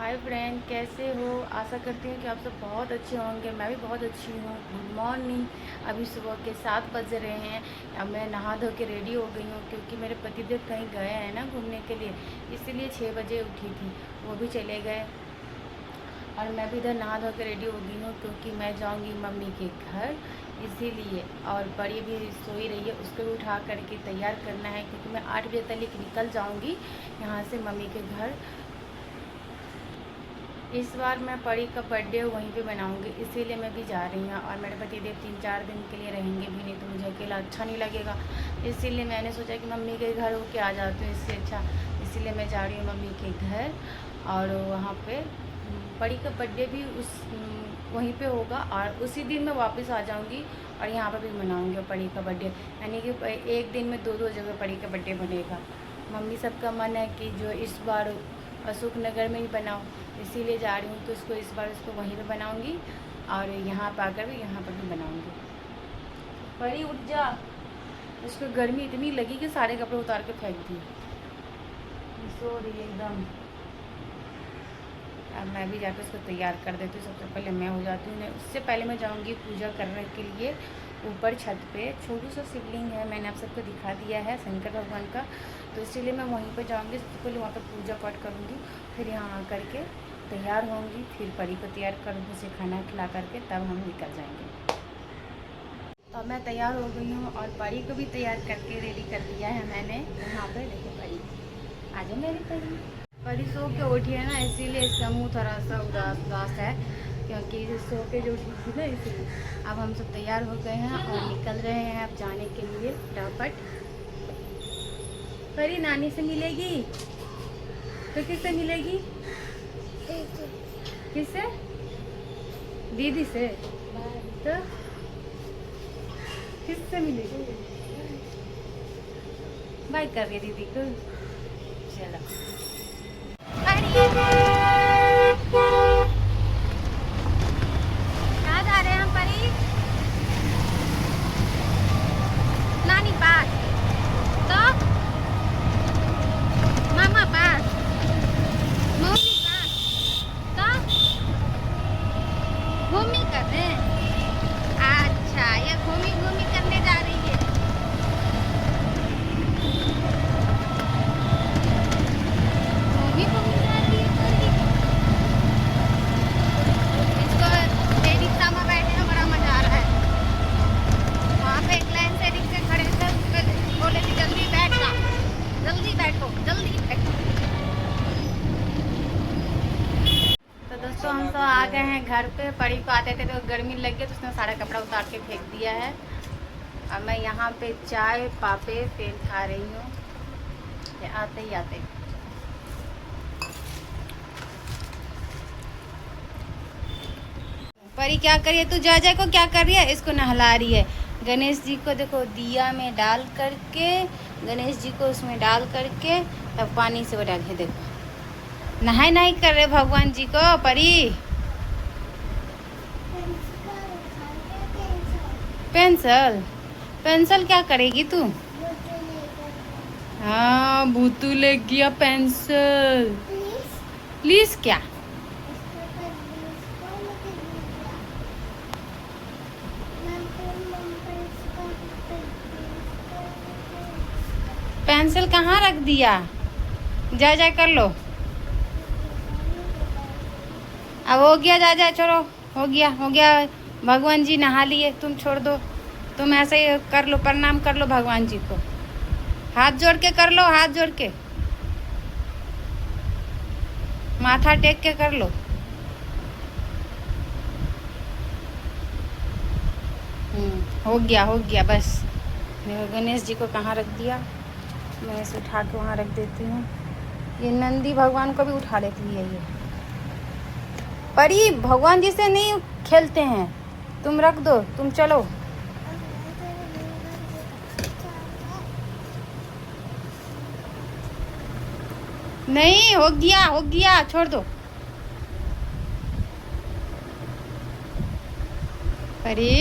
Hi friend, कैसे हो। आशा करती हूँ कि आप सब बहुत अच्छे होंगे। मैं भी बहुत अच्छी हूँ। Good morning. अभी सुबह के 7 बज रहे हैं। अब मैं नहा धो के रेडी हो गई हूँ क्योंकि मेरे पतिदेव कहीं गए हैं ना घूमने के लिए, इसीलिए 6 बजे उठी थी। वो भी चले गए और मैं भी इधर नहा धो के रेडी हो गई हूँ क्योंकि मैं जाऊँगी मम्मी के घर, इसीलिए। और बड़ी भी सोई रही है, उसको भी उठा करके तैयार करना है क्योंकि मैं 8 बजे तक निकल जाऊँगी यहाँ से मम्मी के घर। इस बार मैं परी का बर्थडे वहीं पे मनाऊंगी, इसीलिए मैं भी जा रही हूँ। और मेरे पतिदेव 3-4 दिन के लिए रहेंगे भी नहीं, तो मुझे अकेला अच्छा नहीं लगेगा। इसीलिए मैंने सोचा कि मम्मी के घर होके आ जाती हूँ, इससे अच्छा। इसीलिए मैं जा रही हूँ मम्मी के घर और वहाँ पे परी का बर्थडे भी वहीं पे होगा और उसी दिन मैं वापस आ जाऊँगी और यहाँ पर भी मनाऊँगी परी का बर्थडे। यानी कि एक दिन में 2-2 जगह परी का बर्थडे बनेगा। मम्मी सबका मन है कि जो इस बार अशोक नगर में ही बनाऊँ, इसीलिए जा रही हूँ। तो इसको इस बार इसको वहीं पे बनाऊँगी और यहाँ पर आकर भी यहाँ पर भी बनाऊँगी। परी उठ जा, इसको गर्मी इतनी लगी कि सारे कपड़े उतार के फेंक दिए, सो रही एकदम। अब मैं भी जाकर उसको तैयार कर देती हूँ। सबसे पहले मैं हो जाती हूँ। उससे पहले मैं जाऊँगी पूजा करने के लिए ऊपर छत पे। छोटू सा शिवलिंग है, मैंने आप सबको दिखा दिया है, शंकर भगवान का। तो इसीलिए मैं वहीं पर जाऊँगी। सबसे पहले वहाँ पर पूजा पाठ करूँगी, फिर यहाँ आकर के तैयार होंगी, फिर परी को तैयार करूँगी, उसे खाना खिला करके तब हम निकल जाएंगे। तो मैं तैयार हो गई हूँ और परी को भी तैयार करके रेडी कर दिया है मैंने। यहाँ पर देखो परी, आ जाओ मेरी परी सो के उठी है ना, इसीलिए इसका मुँह थोड़ा सा उदास है क्योंकि सो के जो उठी थी ना, इसीलिए। अब हम सब तैयार हो गए हैं और निकल रहे हैं अब जाने के लिए फटाफट। परी नानी से मिलेगी तो किससे मिलेगी? किससे? दीदी से। तो किससे मिलेगी? बाय कर रही है दीदी को। चलो कहाँ जा रहे हैं हम परी? नानी पास। तो मामा पास, मम्मी पास। तो घूमी कर रहे हैं। अच्छा, ये घूमी करने जा रही है। घूमी जा रही है परी। इसको रिक्शा में बैठने में बड़ा मजा आ रहा है। वहाँ पे एक लाइन से रिक्शे खड़े थे, उस पे बोले कि जल्दी बैठ जा, जल्दी बैठो, जल्दी बैठो। तो दोस्तों हम तो आ गए हैं घर पे। परी को आते थे तो गर्मी लग गई तो उसने सारा कपड़ा उतार के फेंक दिया है। अब मैं यहाँ पे चाय पापे पेन खा रही हूँ आते ही आते। परी क्या कर रही है? तू जा को क्या कर रही है? इसको नहला रही है। गणेश जी को देखो दिया में डाल करके, गणेश जी को उसमें डाल करके तब पानी से बटा के देखो नहाई नहीं कर रहे भगवान जी को। परी पेंसिल क्या करेगी तू? हाँ, भूतू ले गया पेंसिल। प्लीज क्या? पेंसिल कहाँ रख दिया? जा कर लो। अब हो गया, जा छोड़ो। हो गया। भगवान जी नहा लिए, तुम छोड़ दो। तुम ऐसे ही कर लो, प्रणाम कर लो भगवान जी को। हाथ जोड़ के कर लो, हाथ जोड़ के, माथा टेक के कर लो। हो गया बस। देखो गणेश जी को कहाँ रख दिया। मैं इसे उठा के वहाँ रख देती हूँ। ये नंदी भगवान को भी उठा लेती है ये। परी भगवान जी से नहीं खेलते हैं, तुम रख दो, तुम चलो। नहीं, हो गया, छोड़ दो। परी